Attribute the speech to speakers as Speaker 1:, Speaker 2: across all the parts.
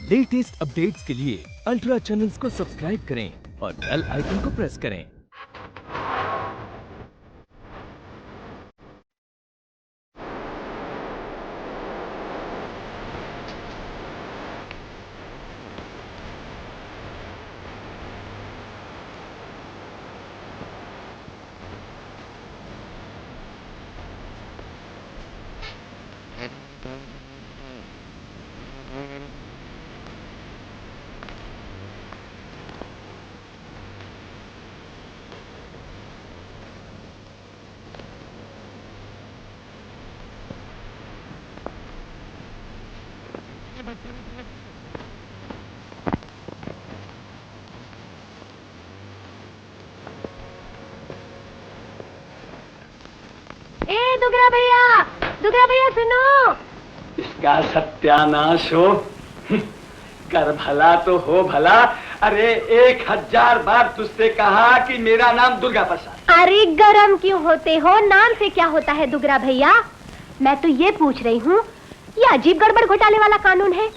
Speaker 1: Latest updates के लिए ultra channels को सब्सक्राइब करें और बेल आइकन को प्रेस करें।
Speaker 2: दुगरा भैया सुनो।
Speaker 3: इसका सत्यानाश हो। कर भला तो हो भला। अरे 1000 बार तुझसे कहा कि मेरा नाम दुर्गा प्रसाद।
Speaker 2: अरे गरम क्यों होते हो, नाम से क्या होता है दुगरा भैया। मैं तो ये पूछ रही हूँ, ये अजीब गड़बड़ घोटाले वाला कानून है।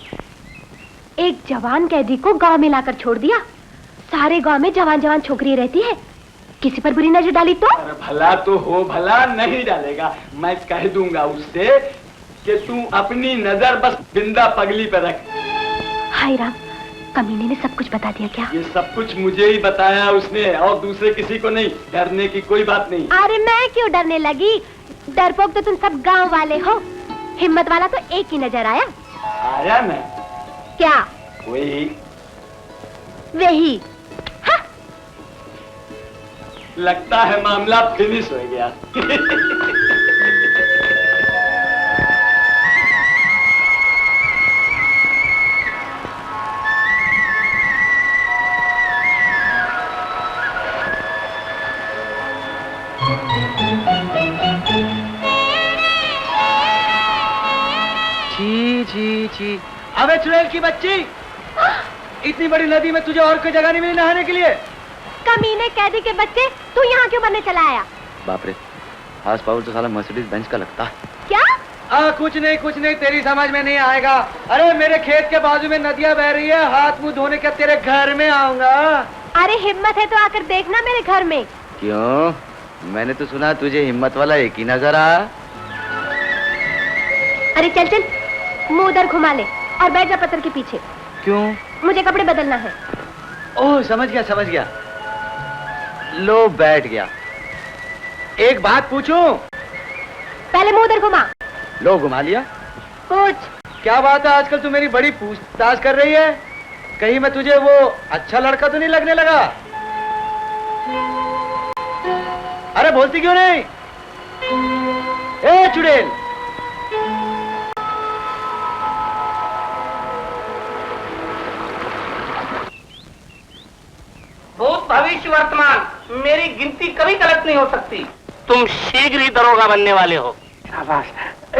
Speaker 2: एक जवान कैदी को गांव में लाकर छोड़ दिया, सारे गांव में जवान जवान छोकरी रहती है, किसी पर बुरी नजर डाली तो?
Speaker 3: अरे भला तो हो भला, नहीं डालेगा। मैं कह दूंगा उससे कि तू अपनी नजर बस बिंदा पगली पे रख।
Speaker 2: हाय राम, कमीने ने सब कुछ बता दिया क्या?
Speaker 3: ये सब कुछ मुझे ही बताया उसने और दूसरे किसी को नहीं। डरने की कोई बात नहीं।
Speaker 2: अरे मैं क्यों डरने लगी, डरपोक तो तुम सब गांव वाले हो। हिम्मत वाला तो एक ही नजर आया।
Speaker 3: आया मैं?
Speaker 2: क्या? वही।
Speaker 3: लगता है मामला फिनिश हो गया।
Speaker 4: छी छी छी। अबे चुड़ैल की बच्ची, इतनी बड़ी नदी में तुझे और कोई जगह नहीं मिली नहाने के लिए?
Speaker 2: कमीने कैदी के बच्चे, तू यहाँ क्यों बनने चला आया?
Speaker 4: बाप रे, हाउस पावर तो साला मर्सिडीज बेंच का लगता है।
Speaker 2: क्या?
Speaker 4: कुछ नहीं, तेरी समझ में नहीं आएगा। अरे मेरे खेत के बाजू में नदियाँ बह रही है, हाथ मुंह धोने के तेरे घर में आऊंगा।
Speaker 2: अरे हिम्मत है तो आकर देखना मेरे घर में।
Speaker 4: क्यों? मैंने तो सुना तुझे हिम्मत वाला एक ही नजर आ।
Speaker 2: अरे चल चल, मुंह उधर घुमा ले और बैठ जा पत्थर के पीछे।
Speaker 4: क्यों?
Speaker 2: मुझे कपड़े बदलना है।
Speaker 4: ओह समझ गया। लो बैठ गया। एक बात पूछूं?
Speaker 2: पहले मुंह उधर घुमा।
Speaker 4: लो घुमा लिया।
Speaker 2: पूछ।
Speaker 4: क्या बात है, आजकल तू मेरी बड़ी पूछताछ कर रही है? कहीं मैं तुझे वो अच्छा लड़का तो नहीं लगने लगा? अरे बोलती क्यों नहीं? ए चुड़ैल,
Speaker 5: भूत भविष्य वर्तमान, मेरी गिनती कभी गलत नहीं हो सकती। तुम शीघ्र ही दरोगा बनने वाले हो।
Speaker 6: शाबाश।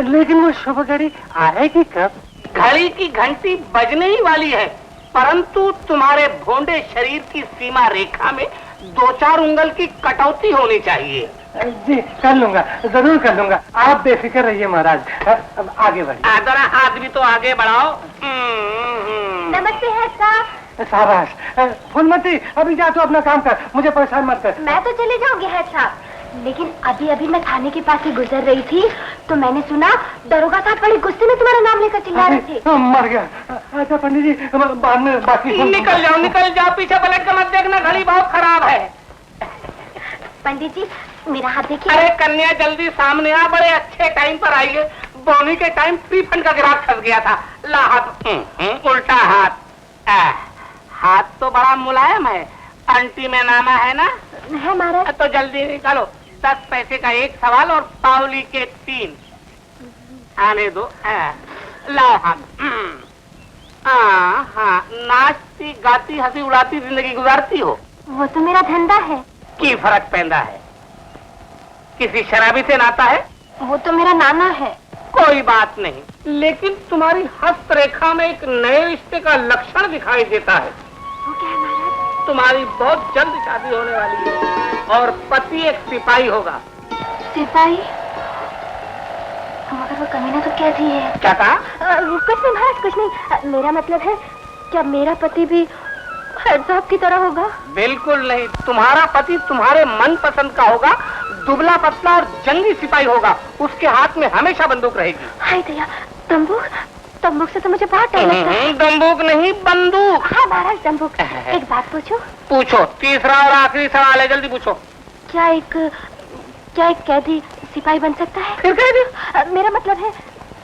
Speaker 6: लेकिन वो शुभ घड़ी आएगी कब?
Speaker 5: घड़ी की घंटी बजने ही वाली है, परंतु तुम्हारे भोंडे शरीर की सीमा रेखा में 2-4 उंगल की कटौती होनी चाहिए।
Speaker 6: जी कर लूंगा, जरूर कर लूंगा। आप बेफिक्र रहिए महाराज। अब आगे बढ़िए।
Speaker 5: जरा हाथ भी तो आगे बढ़ाओ।
Speaker 2: नमस्ते है साहब।
Speaker 6: शाबाश। फूलमती, अभी जा तू अपना काम कर, मुझे परेशान मत कर।
Speaker 2: मैं तो चले जाऊंगी है साहब, लेकिन अभी मैं थाने के पास से गुजर रही थी तो मैंने सुना दरोगा साहब बड़े गुस्से में तुम्हारा नाम लेकर चिल्ला रहे थे।
Speaker 6: मर गया। अच्छा पंडित जी, बाद में बाकी।
Speaker 5: निकल जाओ, पीछे पलट कर मत देखना, घड़ी बहुत खराब है।
Speaker 2: पंडित जी मेरा हाथ देखिए।
Speaker 5: अरे कन्या जल्दी सामने आ, बड़े अच्छे टाइम पर आई है। बोनी के टाइम प्रीफंड का ग्राहक फंस गया था। ला हाथ। उल्टा हाथ। हाथ तो बड़ा मुलायम है, अंटी में नामा है ना?
Speaker 2: है महाराज।
Speaker 5: तो जल्दी निकालो, 10 पैसे का एक सवाल और पावली के 3 आने दो। लाओ हाथ। हाँ, नाचती गाती हंसी उड़ाती जिंदगी गुजारती हो।
Speaker 2: वो तो मेरा धंधा है।
Speaker 5: की फर्क पैदा है? किसी शराबी से नाता है?
Speaker 2: वो तो मेरा नाना है।
Speaker 5: कोई बात नहीं, लेकिन तुम्हारी हस्तरेखा में एक नए रिश्ते का लक्षण दिखाई देता है।
Speaker 2: वो क्या है महाराज?
Speaker 5: तुम्हारी बहुत जल्द शादी होने वाली है और पति एक सिपाही होगा।
Speaker 2: सिपाही? मगर वो कमीना तो क्या थी है?
Speaker 5: क्या कहा?
Speaker 2: कुछ नहीं महाराज, कुछ नहीं। मेरा मतलब है क्या मेरा पति भी हेड साहब की तरह होगा?
Speaker 5: बिल्कुल नहीं, तुम्हारा पति तुम्हारे मन पसंद का होगा, दुबला पतला और जंगी सिपाही होगा, उसके हाथ में हमेशा बंदूक रहेगी।
Speaker 2: हाय दया, बंदूक? बंदूक से तो मुझे बहुत डर लगता है।
Speaker 5: बंदूक नहीं, बंदूक।
Speaker 2: हाँ महाराज, बंदूक। एक बात पूछूं?
Speaker 5: पूछो, तीसरा और आखिरी सवाल है, जल्दी पूछो।
Speaker 2: क्या एक कैदी सिपाही बन सकता है?
Speaker 5: फिर कैदी?
Speaker 2: मेरा मतलब है,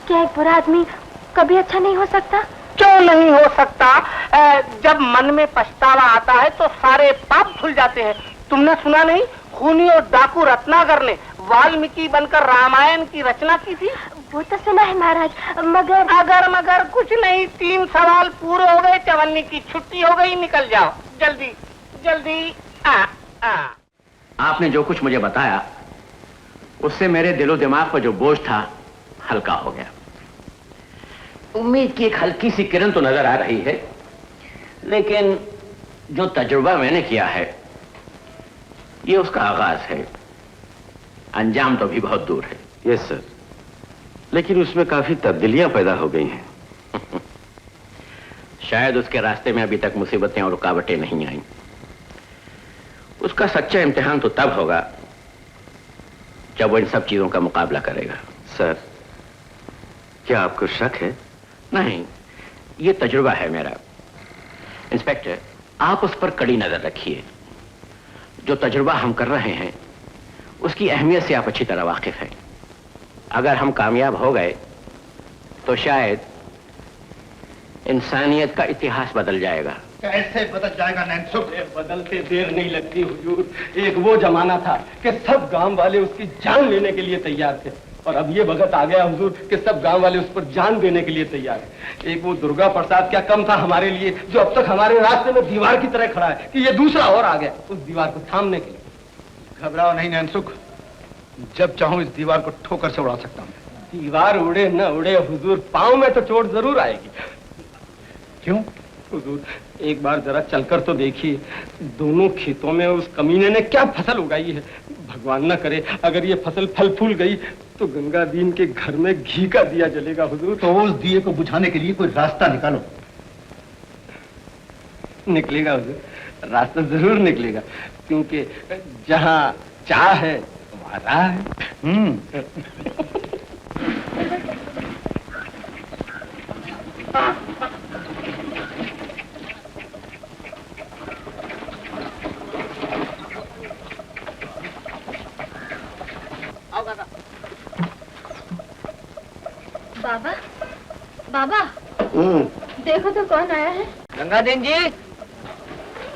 Speaker 2: क्या एक बुरा आदमी कभी अच्छा नहीं हो सकता?
Speaker 5: क्यों नहीं हो सकता? जब मन में पछतावा आता है तो सारे पाप धुल जाते हैं। तुमने सुना नहीं, खूनी और डाकू रत्नाकर ने वाल्मीकि बनकर रामायण की रचना की थी?
Speaker 2: वो तो सुना है महाराज, मगर
Speaker 5: मगर कुछ नहीं। 3 सवाल पूरे हो गए, चवन्नी की छुट्टी हो गई, निकल जाओ जल्दी जल्दी।
Speaker 7: आपने जो कुछ मुझे बताया उससे मेरे दिलो दिमाग पर जो बोझ था हल्का हो गया। उम्मीद की एक हल्की सी किरण तो नजर आ रही है, लेकिन जो तजुर्बा मैंने किया है ये उसका आगाज है, अंजाम तो भी बहुत दूर है।
Speaker 8: यस सर, लेकिन उसमें काफी तब्दीलियां पैदा हो गई हैं।
Speaker 7: शायद उसके रास्ते में अभी तक मुसीबतें और रुकावटें नहीं आईं। उसका सच्चा इम्तिहान तो तब होगा जब वो इन सब चीजों का मुकाबला करेगा।
Speaker 8: सर, क्या आपको शक है?
Speaker 7: नहीं, ये तजुर्बा है मेरा। इंस्पेक्टर, आप उस पर कड़ी नजर रखिए। जो तजुर्बा हम कर रहे हैं उसकी अहमियत से आप अच्छी तरह वाकिफ हैं। अगर हम कामयाब हो गए तो शायद इंसानियत का इतिहास बदल जाएगा।
Speaker 3: कैसे बदल जाएगा नैनसुख? बदलते देर नहीं लगती हुजूर। एक वो जमाना था कि सब गांव वाले उसकी जान लेने के लिए तैयार थे, और अब ये वक्त आ गया हुजूर कि सब गांव वाले उस पर जान देने के लिए तैयार है। एक वो दुर्गा प्रसाद क्या कम था हमारे लिए, जो अब तक हमारे रास्ते में दीवार की तरह खड़ा है, कि ये दूसरा और आ गया उस दीवार को थामने के लिए।
Speaker 9: घबराओ नहीं नैनसुख, जब चाहूं इस दीवार को ठोकर से उड़ा सकता हूं।
Speaker 3: दीवार उड़े न उड़े हुजूर, पांव में तो चोट जरूर आएगी।
Speaker 9: क्यों
Speaker 3: हुजूर, एक बार जरा चलकर तो देखिए, दोनों खेतों में उस कमीने ने क्या फसल उगाई है। भगवान न करे अगर ये फसल फल फूल गई तो गंगा दीन के घर में घी का दिया जलेगा हुजूर।
Speaker 9: तो उस दिए को बुझाने के लिए कोई रास्ता निकालो।
Speaker 3: निकलेगा हुजूर, रास्ता जरूर निकलेगा, क्योंकि जहाँ चाह है वहाँ राह है।
Speaker 2: बाबा, बाबा, देखो तो कौन आया है।
Speaker 5: गंगाधर जी।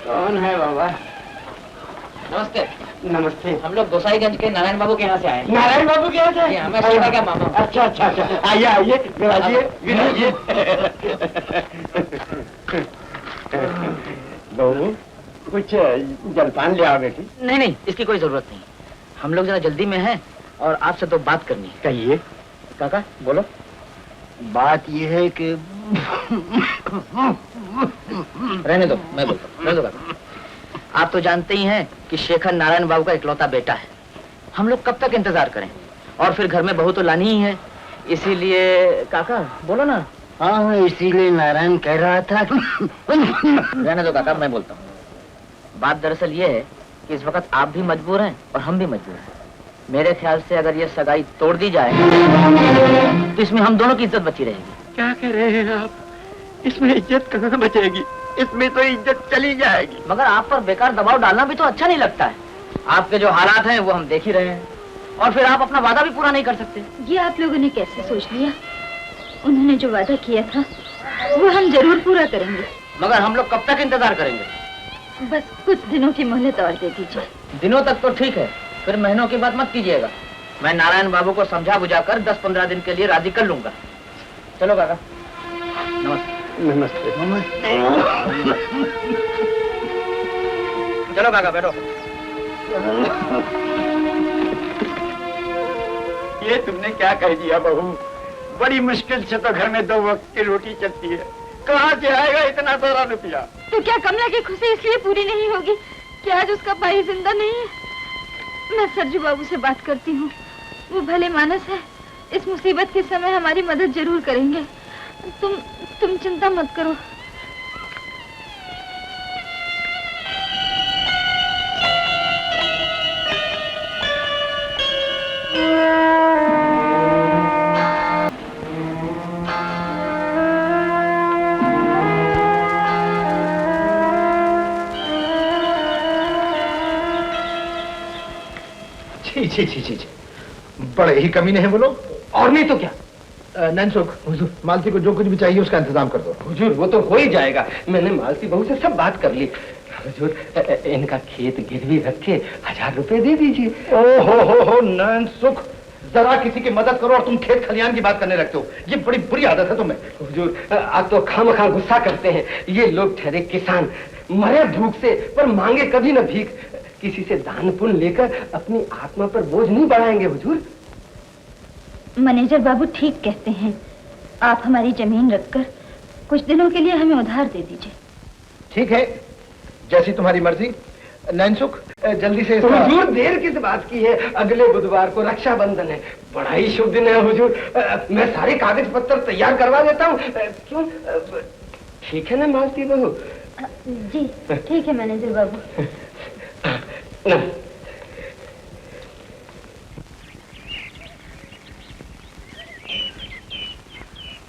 Speaker 7: कौन है बाबा?
Speaker 5: नमस्ते।
Speaker 3: नमस्ते।
Speaker 5: हम लोग गोसाईगंज के नारायण बाबू के यहाँ से आए।
Speaker 3: नारायण बाबू के यहाँ से?
Speaker 5: हमें शिवा का मामा।
Speaker 3: अच्छा अच्छा अच्छा, आइए आइए, विराजिए विराजिए। बहू, कुछ जलपान ले आओ बेटी।
Speaker 5: नहीं नहीं, इसकी कोई जरूरत नहीं, हम लोग जरा जल्दी में हैं और आपसे तो बात करनी है।
Speaker 3: कहिए।
Speaker 5: काका बोलो।
Speaker 3: बात ये है कि
Speaker 5: रहने दो, मैं बोलता हूँ। रहने दो काका। आप तो जानते ही हैं कि शेखर नारायण बाबू का इकलौता बेटा है। हम लोग कब तक इंतजार करें, और फिर घर में बहू तो लानी ही है, इसीलिए काका बोलो ना।
Speaker 3: हाँ, इसीलिए नारायण कह रहा था।
Speaker 5: रहने दो काका, मैं बोलता हूँ। बात दरअसल ये है कि इस वक्त आप भी मजबूर हैं और हम भी मजबूर हैं। मेरे ख्याल से अगर ये सगाई तोड़ दी जाए तो इसमें हम दोनों की इज्जत बची रहेगी।
Speaker 3: क्या कह रहे हैं आप? इसमें इज्जत कहाँ बचेगी? इसमें तो इज्जत चली जाएगी।
Speaker 5: मगर आप पर बेकार दबाव डालना भी तो अच्छा नहीं लगता है। आपके जो हालात हैं वो हम देख ही रहे हैं, और फिर आप अपना वादा भी पूरा नहीं कर सकते।
Speaker 2: ये आप लोगों ने कैसे सोच लिया? उन्होंने जो वादा किया था वो हम जरूर पूरा करेंगे।
Speaker 5: मगर हम लोग कब तक इंतजार करेंगे?
Speaker 2: बस कुछ दिनों की मोहलत और दे दीजिए।
Speaker 5: दिनों तक तो ठीक है, फिर महीनों की बात मत कीजिएगा। मैं नारायण बाबू को समझा बुझाकर 10-15 दिन के लिए राजी कर लूंगा। चलो काका, नमस्ते।
Speaker 3: नमस्ते। नमस्ते।
Speaker 5: चलो काका, बैठो।
Speaker 3: ये तुमने क्या कह दिया बहू? बड़ी मुश्किल से तो घर में 2 वक्त की रोटी चलती है, कहाँ से आएगा इतना सारा रुपया?
Speaker 2: तो क्या कमला की खुशी इसलिए पूरी नहीं होगी कि आज उसका भाई जिंदा नहीं है? मैं सरजू बाबू से बात करती हूँ, वो भले मानस है, इस मुसीबत के समय हमारी मदद जरूर करेंगे। तुम चिंता मत करो।
Speaker 9: छी छी छी छी, बड़े ही कमीने हैं वो लोग।
Speaker 3: और नहीं तो क्या।
Speaker 9: नैनसुख, हुजूर, मालती को जो कुछ भी चाहिए उसका इंतजाम कर दो।
Speaker 3: हुजूर वो तो हो ही जाएगा, मैंने मालती बहू से सब बात कर ली। हुजूर इनका खेत गिरवी रख के 1000 रुपए दे दीजिए।
Speaker 9: ओ हो नैनसुख, जरा किसी की मदद करो और तुम खेत खलियान की बात करने लगते हो, ये बड़ी बुरी आदत है तुम्हें।
Speaker 3: हुजूर आप तो खामखा गुस्सा करते हैं, ये लोग ठहरे किसान, मरे भूख से पर मांगे कभी न भीख। किसी से दान पुण्य लेकर अपनी आत्मा पर बोझ नहीं बढ़ाएंगे हुजूर।
Speaker 10: मैनेजर बाबू ठीक कहते हैं, आप हमारी जमीन रखकर कुछ दिनों के लिए हमें उधार दे दीजिए।
Speaker 9: ठीक है, जैसी तुम्हारी मर्जी। नैनसुख, जल्दी से इसका...
Speaker 3: हुजूर देर किस बात की है, अगले बुधवार को रक्षाबंधन है, बड़ा ही शुभ दिन है हुजूर। मैं सारे कागज पत्र तैयार करवा देता हूँ। क्यों, ठीक है ना मालती बहू?
Speaker 10: जी ठीक है मैनेजर बाबू।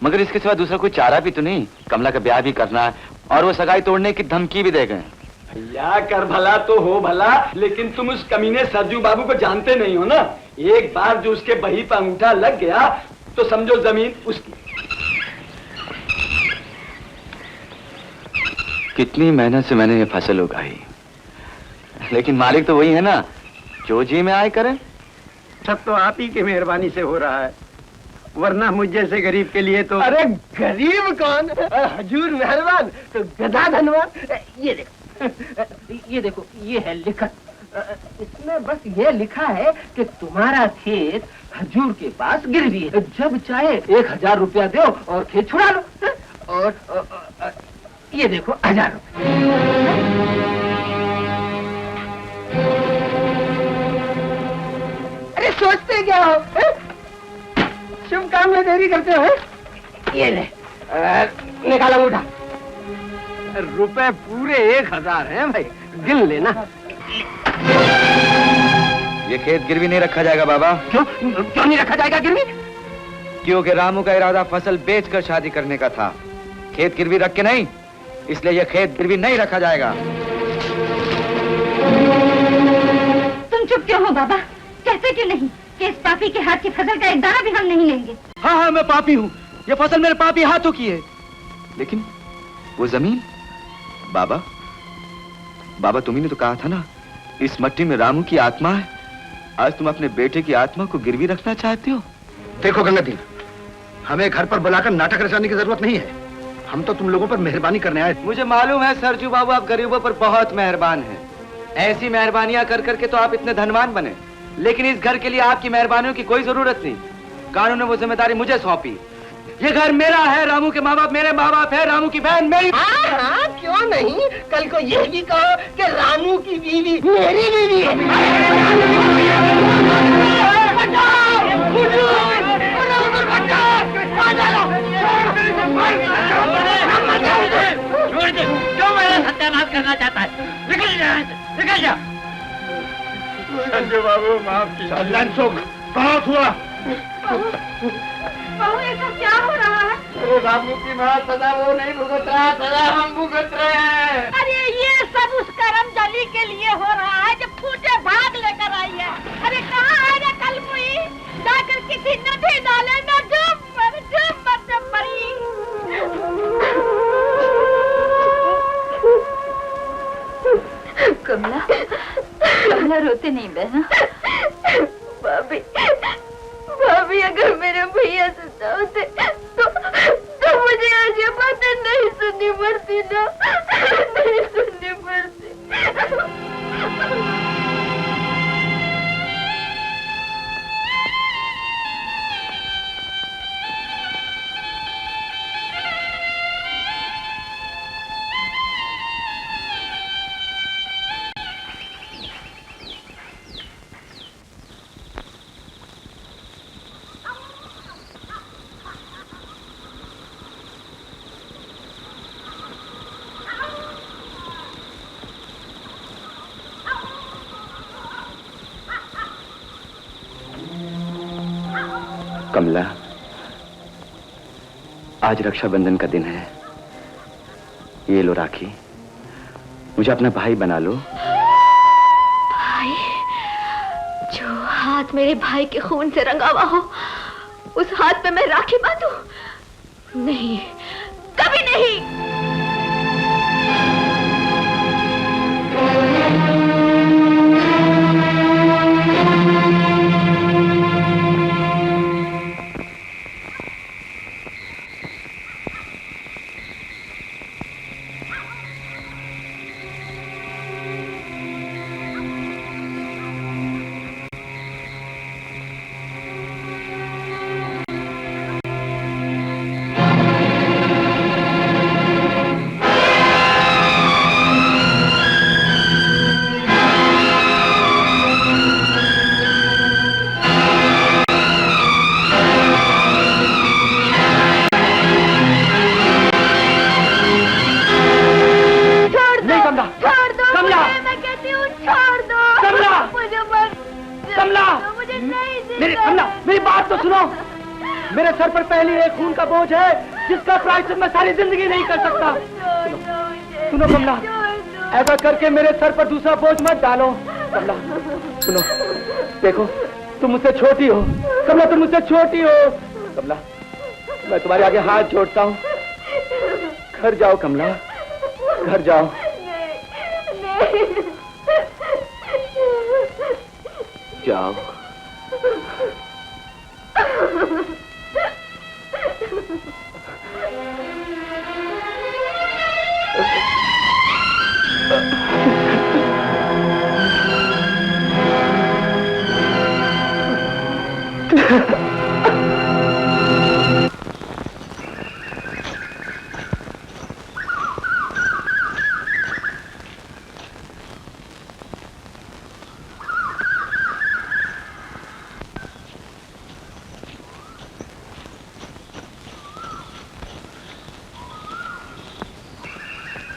Speaker 8: मगर इसके सिवा दूसरा कोई चारा भी तो नहीं। कमला का ब्याह भी करना है और वो सगाई तोड़ने की धमकी भी दे गए।
Speaker 3: भैया कर भला तो हो भला, लेकिन तुम उस कमीने सरजू बाबू को जानते नहीं हो ना। एक बार जो उसके बही पर अंगूठा लग गया तो समझो जमीन उसकी।
Speaker 8: कितनी मेहनत से मैंने ये फसल उगाई, लेकिन मालिक तो वही है ना, जो जी में आए करे।
Speaker 4: सब तो आप ही की मेहरबानी से हो रहा है, वरना मुझ जैसे गरीब के लिए तो।
Speaker 3: अरे गरीब कौन, हजूर मेहरबान तो गधा धनवान। ये देखो ये है लिखत, इसमें बस ये लिखा है कि तुम्हारा खेत हजूर के पास गिरवी है, जब चाहे 1000 रुपया दो और खेत छुड़ा लो। और ये देखो 1000 रुपया। अरे सोचते क्या हो, शुभ काम में देरी करते हो। ये ले, निकाला उठा। रुपए पूरे 1000 हैं भाई, गिन लेना।
Speaker 8: ये खेत गिरवी नहीं रखा जाएगा बाबा।
Speaker 3: क्यों नहीं रखा जाएगा गिरवी?
Speaker 8: क्योंकि रामू का इरादा फसल बेचकर शादी करने का था, खेत गिरवी रख के नहीं, इसलिए ये खेत गिरवी नहीं रखा जाएगा।
Speaker 10: तुम चुप क्यों हो बाबा? कहते क्यों नहीं कि इस पापी के हाथ की फसल का एक दाना भी हम नहीं लेंगे?
Speaker 8: हाँ मैं पापी हूँ, ये फसल मेरे पापी हाथों की है। लेकिन वो जमीन, बाबा तुम्ही ने तो कहा था ना, इस मट्टी में रामू की आत्मा है। आज तुम अपने बेटे की आत्मा को गिरवी रखना चाहते हो।
Speaker 9: देखो गंगादीन, हमें घर पर बुलाकर नाटक रचाने की जरूरत नहीं है, हम तो तुम लोगों पर मेहरबानी करने आए।
Speaker 8: मुझे मालूम है सरजू बाबू, आप गरीबों पर बहुत मेहरबान हैं। ऐसी मेहरबानियां कर करके तो आप इतने धनवान बने, लेकिन इस घर के लिए आपकी मेहरबानियों की कोई जरूरत नहीं। कानून ने वो जिम्मेदारी मुझे सौंपी। ये घर मेरा है, रामू के माँ बाप मेरे माँ बाप है, रामू की बहन मेरी।
Speaker 3: हाँ, क्यों नहीं, कल को ये भी कहो कि रामू की बीवी मेरी बीवी है। छोड़ दे, क्यों मेरा सत्यानाश करना चाहता है? निकल जा, निकल जा।
Speaker 9: संजय बाबू माफ कीजिए। कहाँ हुआ?
Speaker 10: बहू ऐसा क्या हो रहा है?
Speaker 3: अरे रामू की माँ सदा वो नहीं भुगत रहा, सदा हम भुगत रहे हैं।
Speaker 2: अरे ये सब उस करम जली के लिए हो रहा है जब फूटे भाग लेकर आई है। अरे कहाँ है रे कलमुई, जाकर किसी नदी डाले न डूब मर पड़ी।
Speaker 10: कमला रोते नहीं बहना।
Speaker 2: भाभी अगर मेरे भैया जिंदा होते तो मुझे आज ये बातें नहीं सुननी पड़ती ना, नहीं सुननी पड़ती।
Speaker 8: कमला, आज रक्षाबंधन का दिन है, ये लो राखी, मुझे अपना भाई बना लो।
Speaker 10: भाई जो हाथ
Speaker 2: हाथ मेरे भाई के खून से रंगा हुआ हो, उस हाथ पे मैं राखी बांधूं? नहीं, कभी नहीं।
Speaker 4: मेरे सर पर पहली एक खून का बोझ है जिसका प्रायश्चित मैं सारी जिंदगी नहीं कर सकता। सुनो कमला, ऐसा करके मेरे सर पर दूसरा बोझ मत डालो। कमला सुनो, देखो तुम मुझसे छोटी हो। कमला तुम मुझसे छोटी हो। कमला मैं तुम्हारे आगे हाथ जोड़ता हूँ, घर जाओ कमला, घर जाओ। जाओ।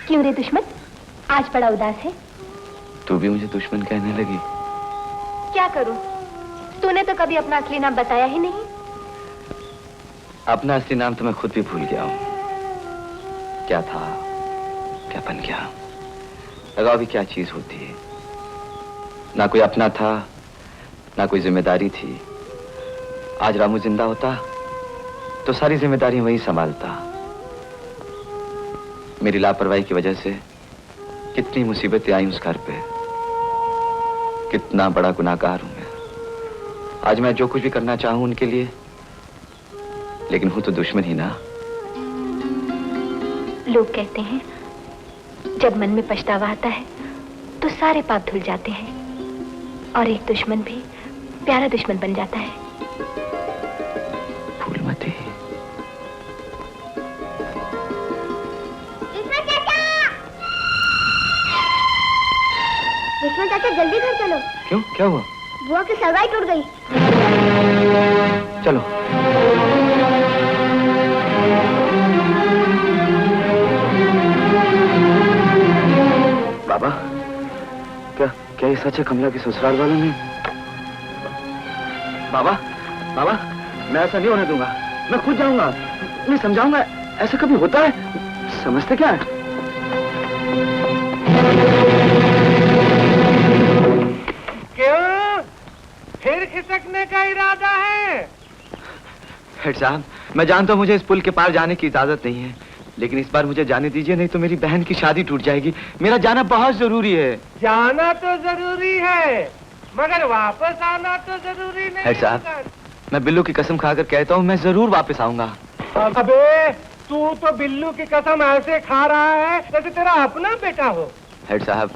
Speaker 2: क्यों रे दुश्मन, आज बड़ा उदास है?
Speaker 8: तू भी मुझे दुश्मन कहने लगी।
Speaker 2: क्या करूं, तूने तो कभी अपना असली नाम बताया ही नहीं।
Speaker 8: अपना असली नाम तो मैं खुद भी भूल गया हूँ। क्या था, क्या बन गया। लगाओ भी क्या चीज होती है। ना कोई अपना था, ना कोई जिम्मेदारी थी। आज रामू जिंदा होता तो सारी जिम्मेदारी वही संभालता। मेरी लापरवाही की वजह से कितनी मुसीबतें आई उस घर पे। कितना बड़ा गुनाहगार हूं मैं। आज मैं जो कुछ भी करना चाहूं उनके लिए, लेकिन हूं तो दुश्मन ही ना।
Speaker 2: लोग कहते हैं जब मन में पछतावा आता है तो सारे पाप धुल जाते हैं और एक दुश्मन भी प्यारा दुश्मन बन जाता है।
Speaker 8: फूलमती।
Speaker 2: विष्णु चाचा जल्दी घर चलो।
Speaker 8: क्यों, क्या हुआ?
Speaker 2: बुआ की सगाई टूट गई।
Speaker 8: चलो। बाबा, क्या ये सच है? कमला के ससुराल वालों ने? बाबा, बाबा, मैं ऐसा नहीं होने दूंगा। मैं खुद जाऊंगा, मैं समझाऊंगा। ऐसा कभी होता है? समझते क्या है?
Speaker 6: क्यों फिर खिसकने का इरादा है?
Speaker 8: हेड साहब, मैं जानता हूँ मुझे इस पुल के पार जाने की इजाजत नहीं है, लेकिन इस बार मुझे जाने दीजिए, नहीं तो मेरी बहन की शादी टूट जाएगी। मेरा जाना बहुत जरूरी है।
Speaker 6: जाना तो जरूरी है, मगर वापस आना तो जरूरी नहीं।
Speaker 8: हेड साहब, मैं बिल्लू की कसम खाकर कहता हूँ मैं जरूर वापस आऊंगा।
Speaker 6: अबे तू तो बिल्लू की कसम ऐसे खा रहा है जैसे तेरा अपना बेटा हो।
Speaker 8: हेड साहब,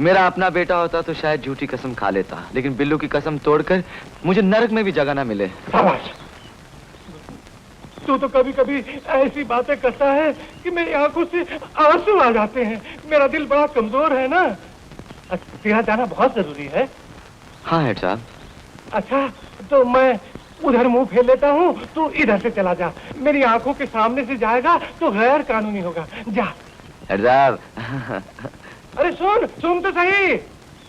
Speaker 8: मेरा अपना बेटा होता तो शायद झूठी कसम खा लेता, लेकिन बिल्लू की कसम तोड़कर मुझे नरक में भी जगह ना मिले।
Speaker 6: शाबाश। तू तो कभी कभी ऐसी बातें करता है कि मेरी आंखों से आंसू आ जाते हैं। मेरा दिल बड़ा कमजोर है ना। तेरा जाना बहुत जरूरी है।
Speaker 8: हाँ हेड साहब।
Speaker 6: अच्छा तो मैं उधर मुंह फेर लेता हूँ, तू इधर से चला जा। मेरी आंखों के सामने से जाएगा तो गैर कानूनी होगा। जा।
Speaker 8: हेड साहब।
Speaker 6: अरे सुन तो सही।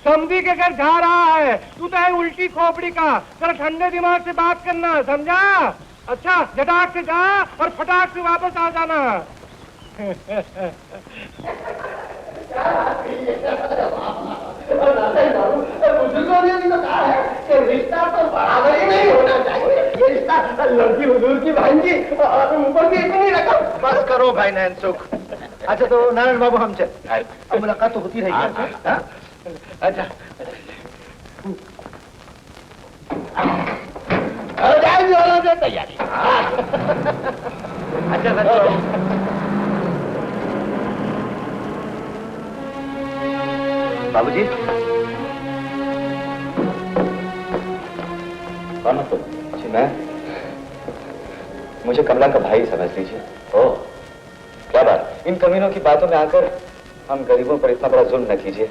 Speaker 6: समझी के घर जा रहा है, तू तो है उल्टी खोपड़ी का। जरा ठंडे दिमाग से बात करना, समझा? अच्छा झटाक से जा और फटाक से वापस आ जाना।
Speaker 3: बुजुर्गों ने भी तो कहा है कि रिश्ता तो बराबर ही नहीं होना चाहिए। ये रिश्ता लड़की हुजूर की बहन की और ऊपर की इतनी रकम।
Speaker 9: बस करो भाई नैन सुख। अच्छा तो नारायण बाबू हम चल, अब मुलाकात तो होती रहेगी। हाँ? अच्छा
Speaker 3: हो जाए तैयारी।
Speaker 9: अच्छा सर बाबूजी। कौन हो तुम? जी मैं, मुझे कमला का भाई समझ लीजिए। ओह क्या बात, इन कमीनों की बातों में आकर हम गरीबों पर इतना बड़ा जुल्म न कीजिए।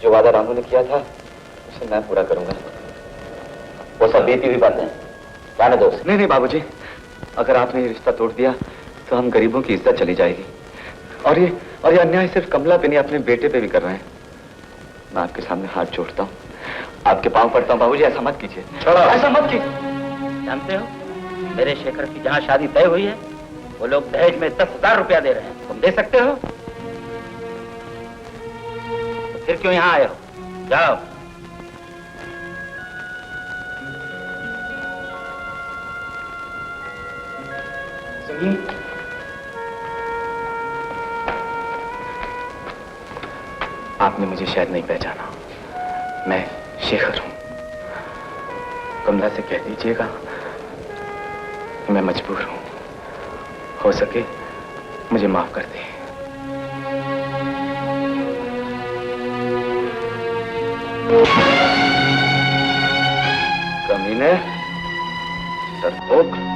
Speaker 9: जो वादा रामू ने किया था उसे मैं पूरा करूंगा। वो सब बीती हुई बातें जाने दो। नहीं नहीं बाबूजी, अगर आपने ये रिश्ता तोड़ दिया तो हम गरीबों की इज्जत चली जाएगी। और ये अन्याय सिर्फ कमला पे नहीं, अपने बेटे पे भी कर रहे हैं। मैं आपके सामने हाथ जोड़ता हूँ, आपके पांव पड़ता हूँ बाबूजी, ऐसा मत कीजिए। ऐसा मत कीजिए।
Speaker 5: जानते हो मेरे शेखर की जहाँ शादी तय हुई है वो लोग दहेज में 10,000 रुपया दे रहे हैं। तुम दे सकते हो? तो फिर क्यों यहाँ आए हो? जाओ।
Speaker 8: आपने मुझे शायद नहीं पहचाना, मैं शेखर हूं। कमला से कह दीजिएगा मैं मजबूर हूं, हो सके मुझे माफ कर दे। कमीने, डरपोक।